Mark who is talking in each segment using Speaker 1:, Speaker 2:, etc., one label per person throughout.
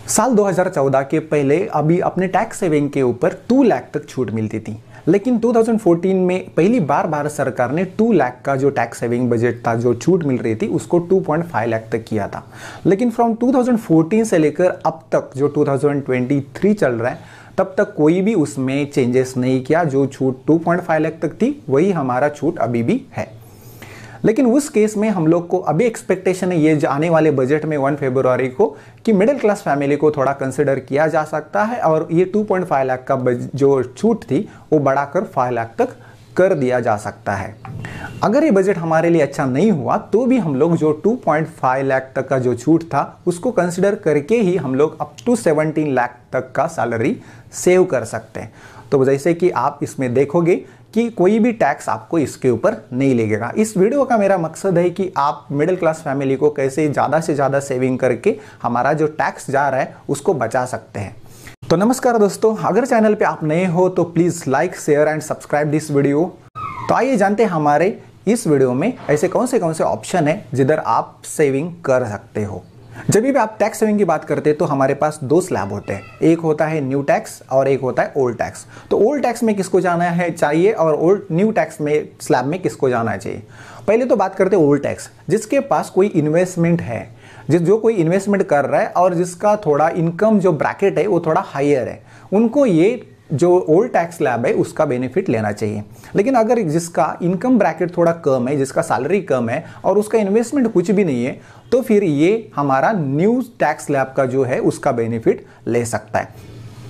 Speaker 1: साल 2014 के पहले अभी अपने टैक्स सेविंग के ऊपर 2 लाख तक छूट मिलती थी, लेकिन 2014 में पहली बार भारत सरकार ने 2 लाख का जो टैक्स सेविंग बजट था, जो छूट मिल रही थी, उसको 2.5 लाख तक किया था। लेकिन फ्रॉम 2014 से लेकर अब तक जो 2023 चल रहा है, तब तक कोई भी उसमें चेंजेस नहीं किया। जो छूट 2.5 लाख तक थी वही हमारा छूट अभी भी है। लेकिन उस केस में हम लोग को अभी एक्सपेक्टेशन है ये आने वाले बजट में 1 फरवरी को कि मिडिल क्लास फैमिली को थोड़ा कंसिडर किया जा सकता है और ये 2.5 लाख का जो छूट थी वो बढ़ाकर 5 लाख तक कर दिया जा सकता है। अगर ये बजट हमारे लिए अच्छा नहीं हुआ तो भी हम लोग जो 2.5 लाख तक का जो छूट था उसको कंसिडर करके ही हम लोग अप टू 17 लाख तक का सैलरी सेव कर सकते हैं। तो जैसे कि आप इसमें देखोगे कि कोई भी टैक्स आपको इसके ऊपर नहीं लगेगा। इस वीडियो का मेरा मकसद है कि आप मिडिल क्लास फैमिली को कैसे ज़्यादा से ज़्यादा सेविंग करके हमारा जो टैक्स जा रहा है उसको बचा सकते हैं। तो नमस्कार दोस्तों, अगर चैनल पे आप नए हो तो please like, share and subscribe this video. तो आइए जानते हैं हमारे इस वीडियो में ऐसे कौन से ऑप्शन है जिधर आप सेविंग कर सकते हो। जब भी आप टैक्स सेविंग की बात करते हैं तो हमारे पास 2 स्लैब होते हैं, एक होता है न्यू टैक्स और एक होता है ओल्ड टैक्स। तो ओल्ड टैक्स में किसको जाना है चाहिए और न्यू टैक्स में स्लैब में किसको जाना चाहिए। पहले तो बात करते हैं ओल्ड टैक्स, जिसके पास कोई इन्वेस्टमेंट है, जो कोई इन्वेस्टमेंट कर रहा है और जिसका थोड़ा इनकम जो ब्रैकेट है वो थोड़ा हायर है, उनको ये जो ओल्ड टैक्स स्लैब है उसका बेनिफिट लेना चाहिए। लेकिन अगर जिसका इनकम ब्रैकेट थोड़ा कम है, जिसका सैलरी कम है और उसका इन्वेस्टमेंट कुछ भी नहीं है, तो फिर ये हमारा न्यू टैक्स स्लैब का जो है उसका बेनिफिट ले सकता है।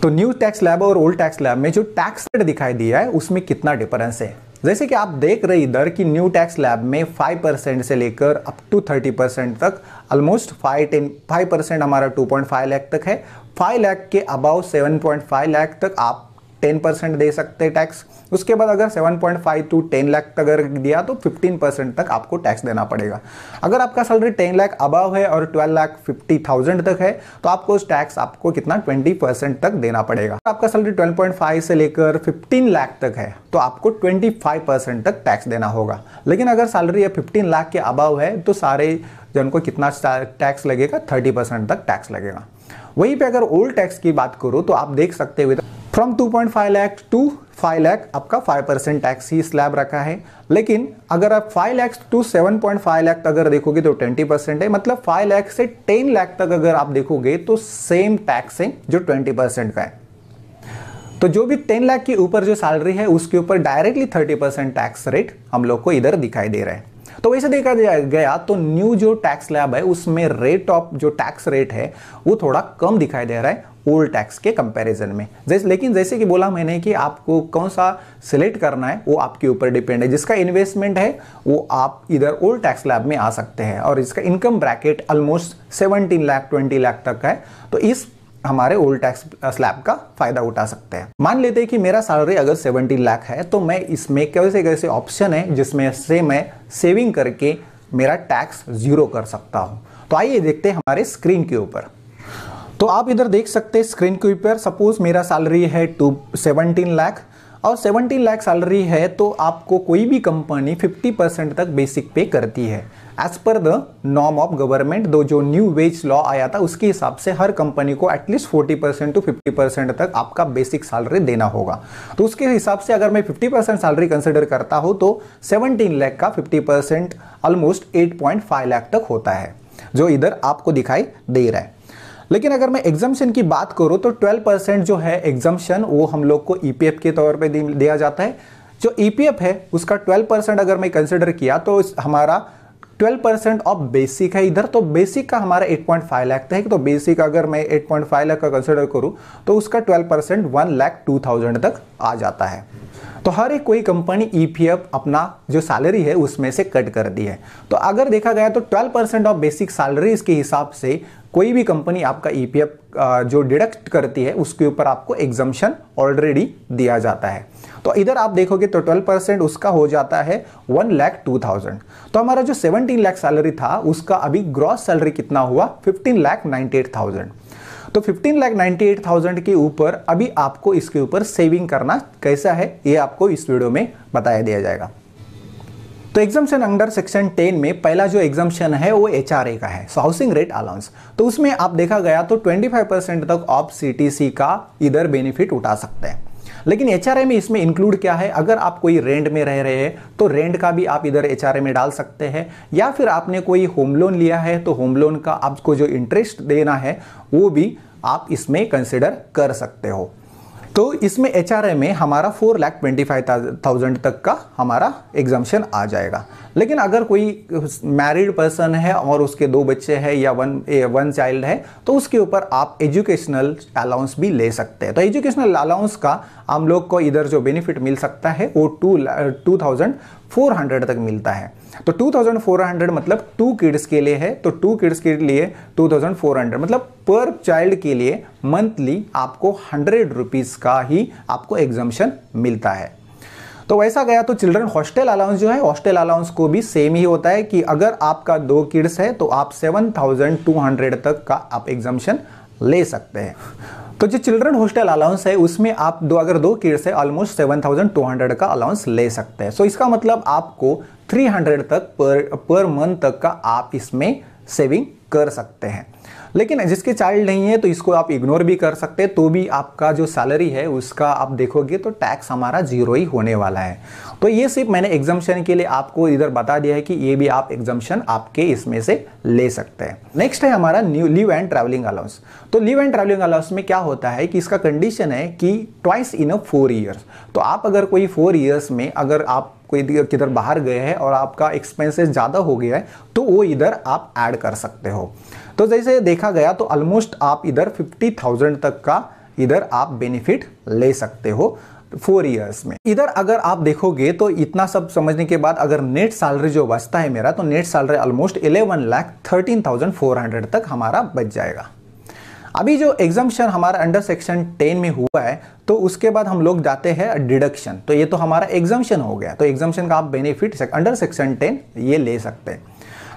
Speaker 1: तो न्यू टैक्स स्लैब और ओल्ड टैक्स स्लैब में जो टैक्स रेट दिखाई दिया है उसमें कितना डिफरेंस है। जैसे कि आप देख रहे इधर कि न्यू टैक्स स्लैब में 5% से लेकर अप टू 30% तक, ऑलमोस्ट 5% हमारा 2.5 लाख तक है। 5 लाख के अबाउ 7.5 लाख तक आप 10% दे सकते हैं टैक्स। उसके बाद अगर 7.5 to 10 लाख तक अगर दिया तो 15% तक आपको टैक्स देना पड़ेगा। अगर आपका सैलरी 10 लाख अबाव है और 12,50,000 तक है तो आपको टैक्स आपको कितना 20% तक देना पड़ेगा। आपका सैलरी 12.5 से लेकर 15 लाख तक है तो आपको 25% तक टैक्स देना होगा। लेकिन अगर सैलरी 15 लाख के अबाव है तो सारे जन को कितना टैक्स लगेगा, 30% तक टैक्स लगेगा। वहीं पे अगर ओल्ड टैक्स की बात करूं तो आप देख सकते हो फ्रॉम 2.5 लाख टू 5 लाख आपका 5% टैक्स ही स्लैब रखा है। लेकिन अगर आप 5 लाख टू 7.5 लाख अगर देखोगे तो 20% है। मतलब 5 लाख से 10 लाख तक अगर आप देखोगे तो सेम टैक्स है जो 20% का है। तो जो भी 10 लाख के ऊपर जो सैलरी है उसके ऊपर डायरेक्टली 30% टैक्स रेट हम लोग को इधर दिखाई दे रहा है। तो वैसे देखा गया तो न्यू जो टैक्स स्लैब है उसमें रेट ऑफ जो टैक्स रेट है वो थोड़ा कम दिखाई दे रहा है ओल्ड टैक्स के कंपैरिजन में। लेकिन जैसे कि बोला मैंने कि आपको कौन सा सिलेक्ट करना है वो आपके ऊपर डिपेंड है। जिसका इन्वेस्टमेंट है वो आप इधर ओल्ड टैक्स स्लैब में आ सकते हैं और इसका income bracket almost 17 lakh 20 lakh तक है तो इस हमारे ओल्ड टैक्स स्लैब का फायदा उठा सकते हैं। मान लेते हैं कि मेरा सैलरी अगर 17 लाख है तो मैं इसमें कैसे ऑप्शन है जिसमें से मैं सेविंग करके मेरा टैक्स 0 कर सकता हूं। तो आइए देखते हैं हमारे स्क्रीन के ऊपर। तो आप इधर देख सकते हैं स्क्रीन के ऊपर, सपोज मेरा सैलरी है 17 लाख और 17 लाख सैलरी है तो आपको कोई भी कंपनी 50% तक बेसिक पे करती है as per the norm of government. जो न्यू वेज लॉ आया था उसके हिसाब से हर कंपनी को एटलीस्ट 40% टू 50% तक आपका बेसिक सैलरी देना होगा। तो उसके हिसाब से अगर मैं 50% सैलरी कंसिडर करता हूं तो 17 लाख का 50% ऑलमोस्ट 8.5 लाख तक होता है जो इधर आपको दिखाई दे रहा है। लेकिन अगर मैं एग्जम्पशन की बात करूं तो 12% जो है एग्जम्पशन वो हम लोग को ईपीएफ के तौर पे दिया जाता है। जो ईपीएफ है उसका 12% अगर मैं कंसिडर किया तो हमारा 12% ऑफ बेसिक है इधर। तो बेसिक का हमारा 8.5 लाख है। तो बेसिक अगर मैं 8.5 लाख का कंसिडर करूं तो उसका 12% 1,02,000 तक आ जाता है। तो हर एक कोई कंपनी ईपीएफ अपना जो सैलरी है उसमें से कट कर दी है। तो अगर देखा गया तो 12% ऑफ बेसिक सैलरी के हिसाब से कोई भी कंपनी आपका ईपीएफ जो डिडक्ट करती है उसके ऊपर आपको एग्जम्पशन ऑलरेडी दिया जाता है। तो इधर आप देखोगे तो 12% उसका हो जाता है 1,02,000। तो हमारा जो 17 लाख सैलरी था उसका अभी ग्रॉस सैलरी कितना हुआ 15,98,000। तो 15,98,000 के ऊपर अभी आपको इसके ऊपर सेविंग करना कैसा है ये आपको इस वीडियो में बताया दिया जाएगा। तो एग्जाम्शन अंडर सेक्शन 10 में पहला जो एग्जाम्शन है वो एचआरए का है, सो हाउसिंग रेट अलाउंस। तो उसमें आप देखा गया तो 25% तक आप सीटीसी का इधर बेनिफिट उठा सकते हैं। लेकिन एचआरए में इसमें इंक्लूड क्या है, अगर आप कोई रेंट में रह रहे हैं तो रेंट का भी आप इधर एचआरए में डाल सकते हैं, या फिर आपने कोई होम लोन लिया है तो होम लोन का आपको जो इंटरेस्ट देना है वो भी आप इसमें कंसिडर कर सकते हो। तो इसमें एचआरए में हमारा 4,25,000 तक का हमारा एग्जाम्शन आ जाएगा। लेकिन अगर कोई मैरिड पर्सन है और उसके 2 बच्चे हैं या वन चाइल्ड है तो उसके ऊपर आप एजुकेशनल अलाउंस भी ले सकते हैं। तो एजुकेशनल अलाउंस का हम लोग को इधर जो बेनिफिट मिल सकता है वो 2,400 तक मिलता है। तो 2,400 मतलब 2 किड्स के लिए है, तो 2 किड्स के लिए 2,400 मतलब पर चाइल्ड के लिए मंथली आपको 100 रुपीज का ही आपको एग्जाम्शन मिलता है। तो वैसा गया तो चिल्ड्रन हॉस्टल अलाउंस जो है, हॉस्टल अलाउंस को भी सेम ही होता है कि अगर आपका 2 किड्स है तो आप 7,200 तक का आप एग्जाम्शन ले सकते हैं। तो जो चिल्ड्रन हॉस्टल अलाउंस है उसमें आप अगर 2 किड्स है ऑलमोस्ट 7,200 का अलाउंस ले सकते हैं। सो इसका मतलब आपको 300 तक पर मंथ तक का आप इसमें सेविंग कर सकते हैं। लेकिन जिसके चाइल्ड नहीं है तो इसको आप इग्नोर भी कर सकते हैं, तो भी आपका जो सैलरी है उसका आप देखोगे तो टैक्स हमारा 0 ही होने वाला है। तो ये सिर्फ मैंने एग्जाम्शन के लिए आपको इधर बता दिया है कि ये भी आप एग्जाम्शन आपके इसमें से ले सकते हैं। नेक्स्ट है हमारा new leave and travelling allowance. तो लीव एंड ट्रैवलिंग अलाउंस में क्या होता है कि इसका कंडीशन है कि ट्वाइस इन 4 ईयर्स। तो आप अगर कोई 4 ईयर्स में अगर आप कोई किधर बाहर गए हैं और आपका एक्सपेंसेस ज़्यादा हो गया है तो वो इधर आप ऐड कर सकते हो। तो जैसे देखा गया तो ऑलमोस्ट आप इधर 50,000 तक का इधर आप बेनिफिट ले सकते हो 4 ईयर्स में। इधर अगर आप देखोगे तो इतना सब समझने के बाद अगर नेट सैलरी जो बचता है मेरा, तो नेट सैलरी ऑलमोस्ट 11,13,400 तक हमारा बच जाएगा। अभी जो एग्जाम्शन हमारा अंडर सेक्शन 10 में हुआ है तो उसके बाद हम लोग जाते हैं डिडक्शन। तो ये तो हमारा एग्जाम्शन हो गया, तो एग्जाम्शन का आप बेनिफिट अंडर सेक्शन 10 ये ले सकते हैं।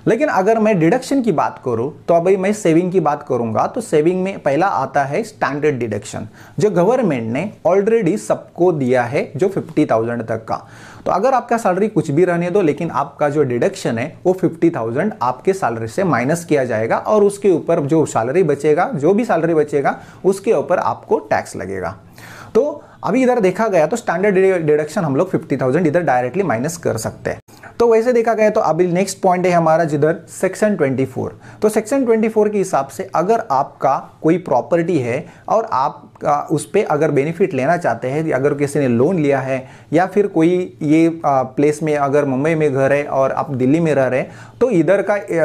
Speaker 1: लेकिन अगर मैं डिडक्शन की बात करूं तो अभी मैं सेविंग की बात करूंगा। तो सेविंग में पहला आता है स्टैंडर्ड डिडक्शन, जो गवर्नमेंट ने ऑलरेडी सबको दिया है जो 50,000 तक का। तो अगर आपका सैलरी कुछ भी रहने दो, लेकिन आपका जो डिडक्शन है वो 50,000 आपके सैलरी से माइनस किया जाएगा और उसके ऊपर जो सैलरी बचेगा, जो भी सैलरी बचेगा उसके ऊपर आपको टैक्स लगेगा। तो अभी इधर देखा गया तो स्टैंडर्ड डिडक्शन हम लोग 50,000 इधर डायरेक्टली माइनस कर सकते हैं। तो वैसे देखा गया तो अभी नेक्स्ट पॉइंट है हमारा जिधर सेक्शन 24। तो सेक्शन 24 के हिसाब से अगर आपका कोई प्रॉपर्टी है और आप उस पर अगर बेनिफिट लेना चाहते हैं, अगर किसी ने लोन लिया है या फिर कोई ये प्लेस में अगर मुंबई में घर है और आप दिल्ली में रह रहे हैं, तो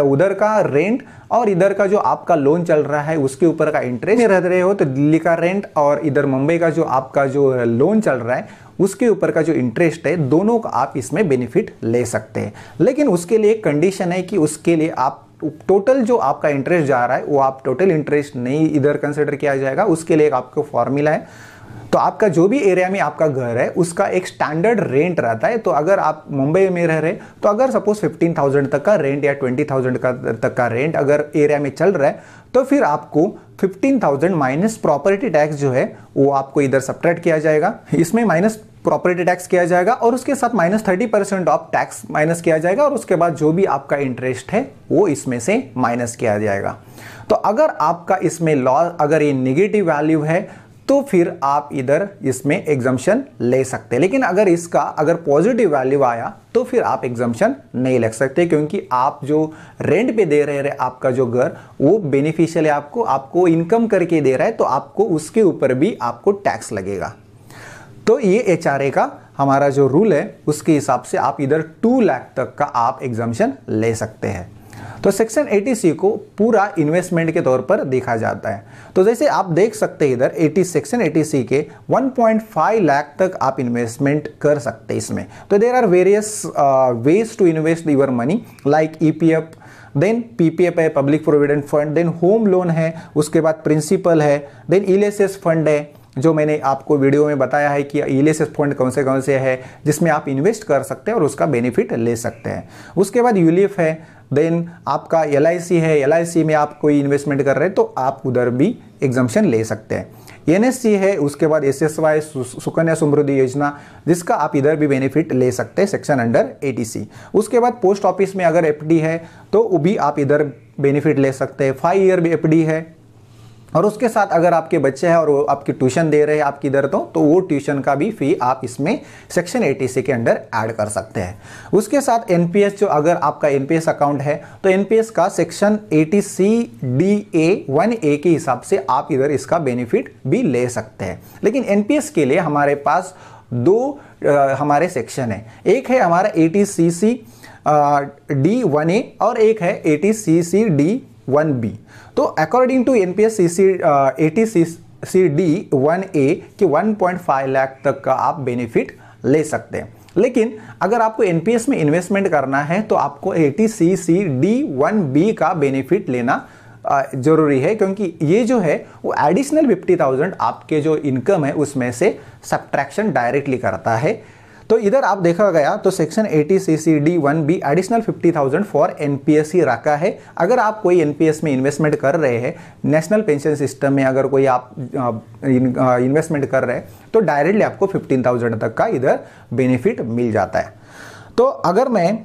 Speaker 1: उधर का रेंट और इधर का जो आपका लोन चल रहा है उसके ऊपर का इंटरेस्ट रह रहे हो, तो दिल्ली का रेंट और इधर मुंबई का जो आपका जो लोन चल रहा है उसके ऊपर का जो इंटरेस्ट है, दोनों का आप इसमें बेनिफिट ले सकते हैं। लेकिन उसके लिए एक कंडीशन है कि उसके लिए आप टोटल जो आपका इंटरेस्ट जा रहा है वो आप टोटल इंटरेस्ट नहीं इधर कंसिडर किया जाएगा। उसके लिए एक आपको फॉर्मूला है। तो आपका जो भी एरिया में आपका घर है उसका एक स्टैंडर्ड रेंट रहता है। तो अगर आप मुंबई में रह रहे तो अगर सपोज 15,000 तक का रेंट या 20,000 तक का रेंट अगर एरिया में चल रहा है तो फिर आपको 15,000 माइनस प्रॉपर्टी टैक्स जो है वो आपको इधर सब्ट्रैक्ट किया जाएगा। इसमें माइनस प्रॉपर्टी टैक्स किया जाएगा और उसके साथ -30% ऑफ टैक्स माइनस किया जाएगा और उसके बाद जो भी आपका इंटरेस्ट है वो इसमें से माइनस किया जाएगा। तो अगर आपका इसमें लॉस अगर ये नेगेटिव वैल्यू है तो फिर आप इधर इसमें एग्जम्पशन ले सकते हैं। लेकिन अगर इसका अगर पॉजिटिव वैल्यू आया तो फिर आप एग्जम्पशन नहीं ले सकते, क्योंकि आप जो रेंट पे दे रहे हैं आपका जो घर वो बेनिफिशियल है, आपको इनकम करके दे रहा है, तो आपको उसके ऊपर भी आपको टैक्स लगेगा। तो ये एचआरए का हमारा जो रूल है उसके हिसाब से आप इधर 2 लाख तक का आप एग्जम्पशन ले सकते हैं। तो सेक्शन 80C को पूरा इन्वेस्टमेंट के तौर पर देखा जाता है। तो जैसे आप देख सकते हैं इधर सेक्शन 80C के 1.5 लाख तक आप इन्वेस्टमेंट कर सकते हैं इसमें। तो there are various ways to invest your money like EPF, then PPF है, public provident fund, then home loan है, उसके बाद प्रिंसिपल है, देन इलेसेस फंड है, जो मैंने आपको वीडियो में बताया है कि इलीएसएस फंड कौन से है जिसमें आप इन्वेस्ट कर सकते हैं और उसका बेनिफिट ले सकते हैं। उसके बाद यूलिप है, देन आपका एलआईसी है, एलआईसी में आप कोई इन्वेस्टमेंट कर रहे हैं तो आप उधर भी एग्जम्पशन ले सकते हैं। एनएससी है, उसके बाद एसएसवाई सुकन्या समृद्धि योजना, जिसका आप इधर भी बेनिफिट ले सकते हैं सेक्शन अंडर 80C। उसके बाद पोस्ट ऑफिस में अगर एफडी है तो वो भी आप इधर बेनिफिट ले सकते हैं। 5 ईयर भी एफडी है, और उसके साथ अगर आपके बच्चे हैं और वो आपकी ट्यूशन दे रहे हैं आपकी इधर तो वो ट्यूशन का भी फी आप इसमें सेक्शन 80C के अंडर ऐड कर सकते हैं। उसके साथ एनपीएस, जो अगर आपका एनपीएस अकाउंट है तो एनपीएस का सेक्शन 80C(1)(a) के हिसाब से आप इधर इसका बेनिफिट भी ले सकते हैं। लेकिन एनपीएस के लिए हमारे पास दो हमारे सेक्शन है, एक है हमारा 80CC(D)(1)(a) और एक है 80CC(D)(1)(b)। तो अकॉर्डिंग टू एनपीएस 80CC(D)(1)(a) के 1.5 लाख तक का आप बेनिफिट ले सकते हैं। लेकिन अगर आपको एनपीएस में इन्वेस्टमेंट करना है तो आपको 80CC(D)(1)(b) का बेनिफिट लेना जरूरी है, क्योंकि ये जो है वो एडिशनल 50,000 आपके जो इनकम है उसमें से सब्ट्रैक्शन डायरेक्टली करता है। तो इधर आप देखा गया तो section 80CC(D)(1)(b) additional 50,000 for NPS ही रखा है। अगर आप कोई एनपीएस में इन्वेस्टमेंट कर रहे हैं, नेशनल पेंशन सिस्टम में अगर कोई आप इन्वेस्टमेंट कर रहे हैं तो डायरेक्टली आपको 15,000 तक का इधर बेनिफिट मिल जाता है। तो अगर मैं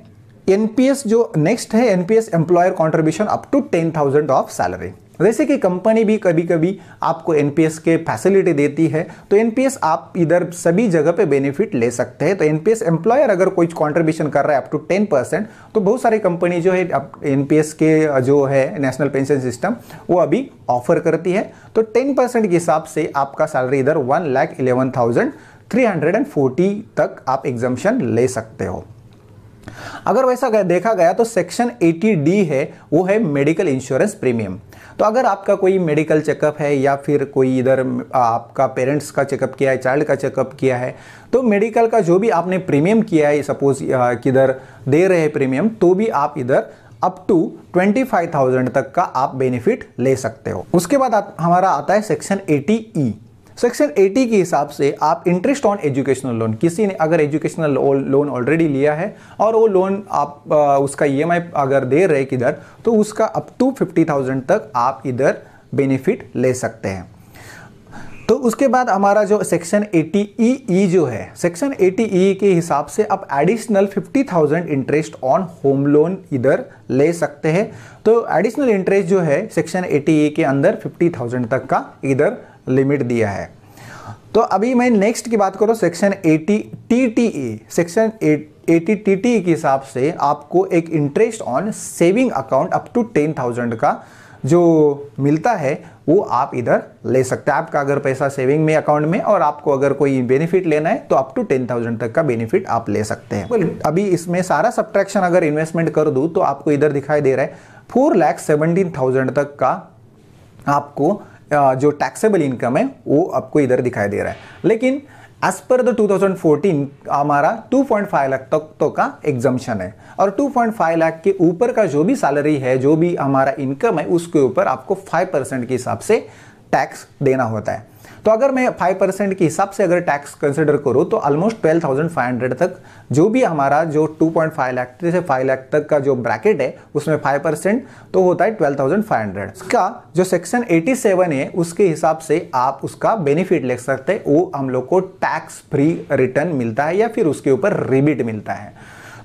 Speaker 1: एनपीएस जो नेक्स्ट है, NPS employer contribution up to 10,000 of salary. जैसे कि कंपनी भी कभी कभी आपको एनपीएस के फैसिलिटी देती है, तो एनपीएस आप इधर सभी जगह पे बेनिफिट ले सकते हैं। तो एनपीएस एम्प्लॉयर अगर कोई कंट्रीब्यूशन कर रहा है अप टू 10%, तो बहुत सारी कंपनी जो है एनपीएस के जो है नेशनल पेंशन सिस्टम वो अभी ऑफर करती है। तो 10% के हिसाब से आपका सैलरी इधर 1,11,340 तक आप एग्जम्पशन ले सकते हो। अगर वैसा देखा गया तो सेक्शन 80D है, वो है मेडिकल इंश्योरेंस प्रीमियम। तो अगर आपका कोई मेडिकल चेकअप है या फिर कोई इधर आपका पेरेंट्स का चेकअप किया है, चाइल्ड का चेकअप किया है, तो मेडिकल का जो भी आपने प्रीमियम किया है, सपोज किधर दे रहे हैं प्रीमियम, तो भी आप इधर अप टू 25,000 तक का आप बेनिफिट ले सकते हो। उसके बाद हमारा आता है सेक्शन 80E। सेक्शन 80 के हिसाब से आप इंटरेस्ट ऑन एजुकेशनल लोन, किसी ने अगर एजुकेशनल लोन ऑलरेडी लिया है और वो लोन आप उसका ईएमआई अगर दे रहे किधर, तो उसका अप टू 50,000 तक आप इधर बेनिफिट ले सकते हैं। तो उसके बाद हमारा जो सेक्शन 80E जो है, सेक्शन 80E के हिसाब से आप additional 50,000 interest on home loan इधर ले सकते हैं। तो एडिशनल इंटरेस्ट जो है सेक्शन 80E के अंदर 50,000 तक का इधर लिमिट दिया है। तो अभी मैं नेक्स्ट की बात करूं, सेक्शन 80TTE। सेक्शन 80TTE के हिसाब से आपको एक interest on saving account up to 10,000 का जो मिलता है वो आप इधर ले सकते हैं। आपका अगर पैसा सेविंग में अकाउंट में और आपको अगर कोई बेनिफिट लेना है तो अप टू 10,000 तक का बेनिफिट आप ले सकते हैं। अभी इसमें सारा सब्ट्रैक्शन अगर इन्वेस्टमेंट कर दूं तो आपको इधर दिखाई दे रहा है 4,17,000 तक का आपको जो टैक्सेबल इनकम है वो आपको इधर दिखाई दे रहा है। लेकिन एज पर द 2014 हमारा 2.5 लाख तक तो का एग्जम्पशन है, और 2.5 लाख के ऊपर का जो भी सैलरी है, जो भी हमारा इनकम है, उसके ऊपर आपको 5% के हिसाब से टैक्स देना होता है। तो अगर मैं 5% के हिसाब से अगर टैक्स कंसिडर करूं तो ऑलमोस्ट 12,500 तक जो भी हमारा जो 2.5 लाख से 5 लाख तक का जो ब्रैकेट है उसमें 5% तो होता है 12,500। इसका जो सेक्शन 87 है उसके हिसाब से आप उसका बेनिफिट ले सकते हैं। वो हम लोग को टैक्स फ्री रिटर्न मिलता है या फिर उसके ऊपर रिबीट मिलता है।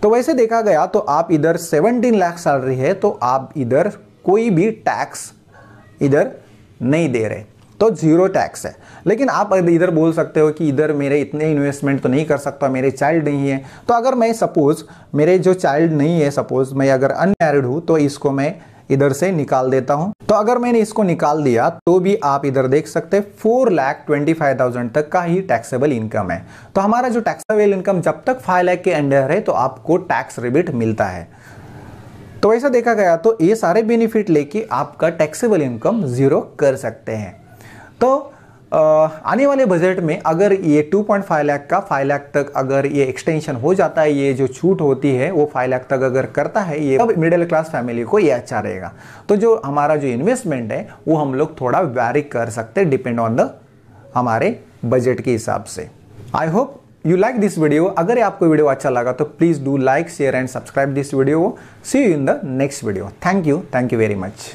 Speaker 1: तो वैसे देखा गया तो आप इधर 17 लाख सैलरी है तो आप इधर कोई भी टैक्स इधर नहीं दे रहे, तो जीरो टैक्स है। लेकिन आप इधर बोल सकते हो कि इधर मेरे इतने इन्वेस्टमेंट तो नहीं कर सकता, मेरे चाइल्ड नहीं है। तो अगर मैं सपोज मेरे जो चाइल्ड नहीं है, सपोज मैं अगर अनमैरिड हूं, तो इसको मैं इधर से निकाल देता हूं। तो अगर मैंने इसको निकाल दिया तो भी आप इधर देख सकते हैं 4,25,000 तक का ही टैक्सेबल इनकम है। तो हमारा जो टैक्सेबल इनकम जब तक 5 लाख के अंडर है तो आपको टैक्स रिबेट मिलता है। तो ऐसा देखा गया तो ये सारे बेनिफिट लेके आपका टैक्सेबल इनकम जीरो कर सकते हैं। तो आने वाले बजट में अगर ये 2.5 लाख का 5 लाख तक अगर ये एक्सटेंशन हो जाता है, ये जो छूट होती है वो 5 लाख तक अगर करता है ये, अब मिडिल क्लास फैमिली को ये अच्छा रहेगा। तो जो हमारा जो इन्वेस्टमेंट है वो हम लोग थोड़ा वैरी कर सकते हैं डिपेंड ऑन द हमारे बजट के हिसाब से। I hope you like this video. अगर आपको वीडियो अच्छा लगा तो please do like, share and subscribe this video. See you in the next video. Thank you very much.